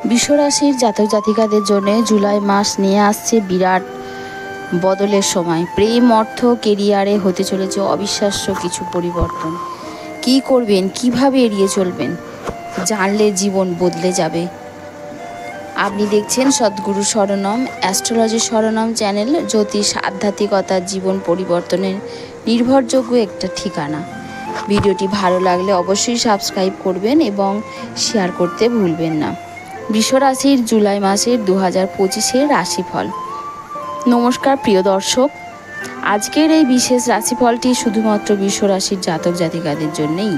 বৃষ রাশির জাতক জাতিকাদের জন্য জুলাই মাস নিয়ে আসছে বিরাট বদলের সময়। প্রেম, অর্থ, কেরিয়ারে হতে চলেছে অবিশ্বাস্য কিছু পরিবর্তন। কি করবেন, কিভাবে এড়িয়ে চলবেন, জানলে জীবন বদলে যাবে। আপনি দেখছেন সদ্গুরু শরণম অ্যাস্ট্রোলজি শরণম চ্যানেল, জ্যোতিষ আধ্যাত্মিকতার জীবন পরিবর্তনের নির্ভরযোগ্য একটা ঠিকানা। ভিডিওটি ভালো লাগলে অবশ্যই সাবস্ক্রাইব করবেন এবং শেয়ার করতে ভুলবেন না। বৃষ রাশির জুলাই মাসের 2025 রাশিফল। নমস্কার প্রিয় দর্শক, আজকের এই বিশেষ রাশিফলটি শুধুমাত্র বৃষ রাশির জাতক জাতিকাদের জন্যই।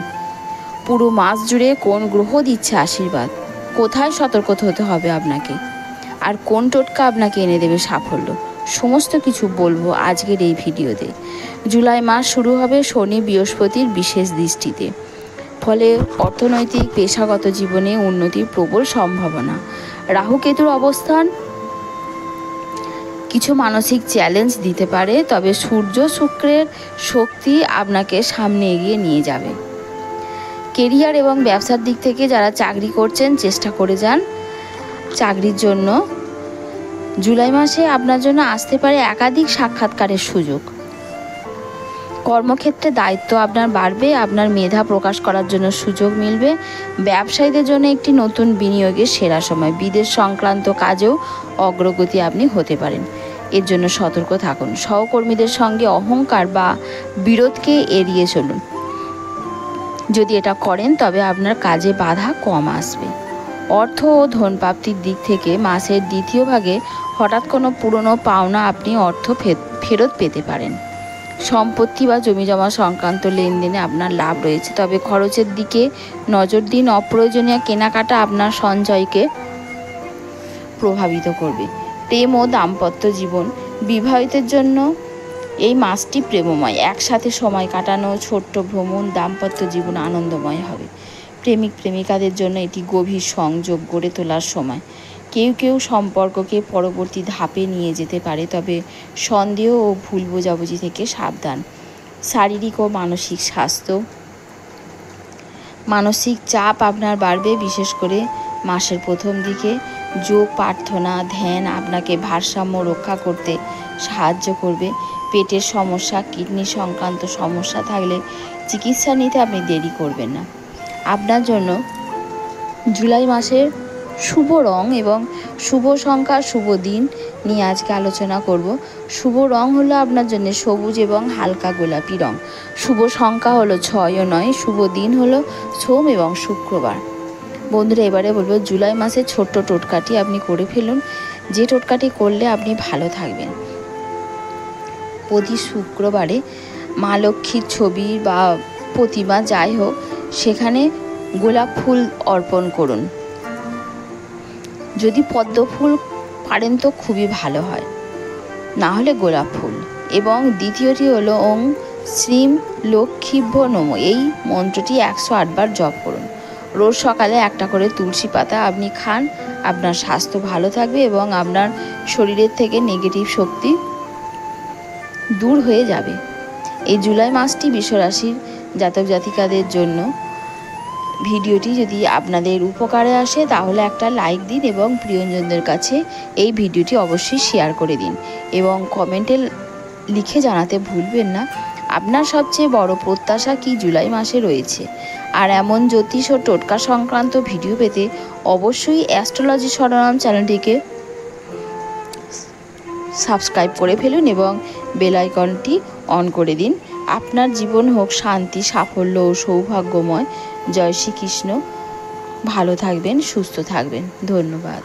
পুরো মাস জুড়ে কোন গ্রহ দিচ্ছে আশীর্বাদ, কোথায় সতর্ক হতে হবে আপনাকে, আর কোন টোটকা আপনাকে এনে দেবে সাফল্য, সমস্ত কিছু বলবো আজকের এই ভিডিওতে। জুলাই মাস শুরু হবে শনি বৃহস্পতির বিশেষ দৃষ্টিতে, ফলে অর্থনৈতিক পেশাগত জীবনে উন্নতির প্রবল সম্ভাবনা। রাহু কেতুর অবস্থান কিছু মানসিক চ্যালেঞ্জ দিতে পারে, তবে সূর্য শুক্রের শক্তি আপনাকে সামনে এগিয়ে নিয়ে যাবে। কেরিয়ার এবং ব্যবসার দিক থেকে যারা চাকরি করছেন চেষ্টা করে যান। চাকরির জন্য জুলাই মাসে আপনার জন্য আসতে পারে একাধিক সাক্ষাৎকারের সুযোগ। কর্মক্ষেত্রে দায়িত্ব আপনার বাড়বে, আপনার মেধা প্রকাশ করার জন্য সুযোগ মিলবে। ব্যবসায়ীদের জন্য একটি নতুন বিনিয়োগের সেরা সময়। বিদেশ সংক্রান্ত কাজেও অগ্রগতি আপনি হতে পারেন, এর জন্য সতর্ক থাকুন। সহকর্মীদের সঙ্গে অহংকার বা বিরোধকে এড়িয়ে চলুন। যদি এটা করেন তবে আপনার কাজে বাধা কম আসবে। অর্থ ও ধন প্রাপ্তির দিক থেকে মাসের দ্বিতীয় ভাগে হঠাৎ কোনো পুরনো পাওনা আপনি অর্থ ফেরত পেতে পারেন। সম্পত্তি বা জমিজমা সংক্রান্ত লেনদেনে আপনার লাভ রয়েছে, তবে খরচের দিকে নজর দিন। অপ্রয়োজনীয় কেনাকাটা আপনার সঞ্চয়কে প্রভাবিত করবে। প্রেম ও দাম্পত্য জীবন। বিবাহিতের জন্য এই মাসটি প্রেমময়। একসাথে সময় কাটানো, ছোট্ট ভ্রমণ, দাম্পত্য জীবন আনন্দময় হবে। প্রেমিক প্রেমিকাদের জন্য এটি গভীর সংযোগ গড়ে তোলার সময়। কেউ কেউ সম্পর্ককে পরবর্তী ধাপে নিয়ে যেতে পারে, তবে সন্দেহ ও ভুল বোঝাবুঝি থেকে সাবধান। শারীরিক ও মানসিক স্বাস্থ্য। মানসিক চাপ আপনার বাড়বে, বিশেষ করে মাসের প্রথম দিকে। যোগ, প্রার্থনা, ধ্যান আপনাকে ভারসাম্য রক্ষা করতে সাহায্য করবে। পেটের সমস্যা, কিডনি সংক্রান্ত সমস্যা থাকলে চিকিৎসা নিতে আপনি দেরি করবেন না। আপনার জন্য জুলাই মাসের শুভ রং এবং শুভ সংখ্যা, শুভ দিন নিয়ে আজকে আলোচনা করব। শুভ রং হলো আপনার জন্য সবুজ এবং হালকা গোলাপি রং। শুভ সংখ্যা হলো 6 ও 9। শুভ দিন হলো সোম এবং শুক্রবার। বন্ধুরা, এবারে বলবো জুলাই মাসের ছোট্ট টোটকাটি আপনি করে ফেলুন, যে টোটকাটি করলে আপনি ভালো থাকবেন। প্রতি শুক্রবারে মা লক্ষ্মীর ছবি বা প্রতিমা যাই হোক, সেখানে গোলাপ ফুল অর্পণ করুন। যদি পদ্ম ফুল পারেন তো খুবই ভালো হয়, না হলে গোলাপ ফুল। এবং দ্বিতীয়টি হলো ওং শ্রীম লক্ষ্মীভ্য নম, এই মন্ত্রটি 108 বার জপ করুন। রোজ সকালে একটা করে তুলসী পাতা আপনি খান। আপনার স্বাস্থ্য ভালো থাকবে এবং আপনার শরীরের থেকে নেগেটিভ শক্তি দূর হয়ে যাবে। এই জুলাই মাসটি বৃষ রাশির জাতক জাতিকাদের জন্য। ভিডিওটি যদি আপনাদের উপকারে আসে তাহলে একটা লাইক দিন এবং প্রিয়জনদের কাছে এই ভিডিওটি অবশ্যই শেয়ার করে দিন এবং কমেন্টে লিখে জানাতে ভুলবেন না আপনার সবচেয়ে বড় প্রত্যাশা কি জুলাই মাসে রয়েছে। আর এমন জ্যোতিষ ও টোটকা সংক্রান্ত ভিডিও পেতে অবশ্যই অ্যাস্ট্রোলজি শরণম চ্যানেলটিকে সাবস্ক্রাইব করে ফেলুন এবং বেল আইকনটি অন করে দিন। আপনার জীবন হোক শান্তি, সাফল্য ও সৌভাগ্যময়। জয় শ্রীকৃষ্ণ। ভালো থাকবেন, সুস্থ থাকবেন। ধন্যবাদ।